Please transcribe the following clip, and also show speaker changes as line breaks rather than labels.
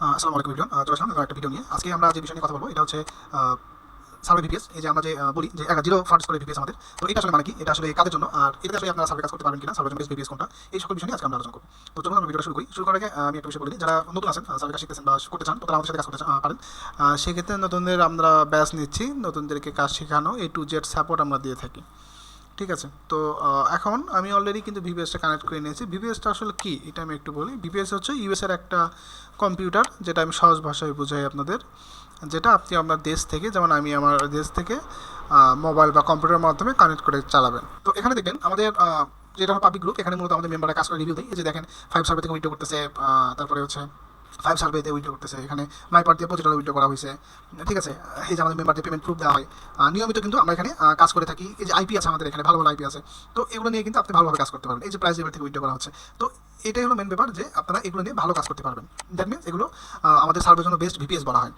আসসালামু আলাইকুম এভরিওয়ান। চলে আসলাম নতুন একটা ভিডিও নিয়ে। আজকে আমরা যে বিষয় নিয়ে কথা বলবো এটা হচ্ছে সার্ভে ভিপিএস। এই যে আমরা যে বলি যে জিরো ফান্ডস করে ভিপিএস আমাদের, তো এটা আসলে মানে কি, এটা আসলে কাদের জন্য, আর এটাতে আসলে আপনারা সার্ভে কাজ করতে পারবেন কিনা, সার্ভে জন্য ভিপিএস কোনটা, এই সকল বিষয় নিয়ে আজকে আমরা আলোচনা করবো। তো চলুন আমরা ভিডিওটা শুরু করি। শুরু করার আগে আমি একটা বিষয় বলি দিই, যারা নতুন আছেন সার্ভে কাজ শিখতেছেন বা করতে চান, তো তারা আমাদের সাথে কাজ করতে পারেন। সেক্ষেত্রে নতুনদের আমরা ব্যাচ নিচ্ছি, নতুনদেরকে কাজ শেখানো, A to Z সাপোর্ট আমরা দিয়ে থাকি। ঠিক আছে, তো এখন আমি অলরেডি কিন্তু ভিপিএসটা কানেক্ট করে নিয়েছি। ভিপিএসটা আসলে কি এটা আমি একটু বলি। ভিপিএস হচ্ছে ইউএসের একটা কম্পিউটার, যেটা আমি সহজ ভাষায় বুঝাই আপনাদের, যেটা আপনি আপনার দেশ থেকে, যেমন আমি আমার দেশ থেকে মোবাইল বা কম্পিউটারের মাধ্যমে কানেক্ট করে চালাবেন। তো এখানে দেখবেন আমাদের যেটা পাবলিক গ্রুপ, এখানে মূলত আমাদের মেম্বাররা কাজ করে রিভিউ দেয়। এই যে দেখেন 5 সার্ভে থেকে উইন্ডো করতেছে, তারপরে হচ্ছে 5 সার্ভেতে উইন্ডো করতেছে, এখানে মাইপার দিয়ে 25 উইন্ডো করা হয়েছে। ঠিক আছে, এই যে আমাদের মেম্বারদের পেমেন্ট প্রুফ দেওয়া হয়। নিয়মিত কিন্তু আমরা এখানে কাজ করে থাকি। এই যে আইপি আছে আমাদের এখানে, ভালো ভালো আইপি আছে, তো এগুলো নিয়ে কিন্তু আপনি ভালোভাবে কাজ করতে পারবেন। এই যে প্রাইস লেভেল থেকে উইন্ডো করা হচ্ছে, তো এটাই হলো মেন ব্যাপার যে আপনারা এগুলো নিয়ে ভালো কাজ করতে পারবেন। দ্যাট মিনস এগুলো আমাদের সার্ভের জন্য বেস্ট ভিপিএস বলা হয়।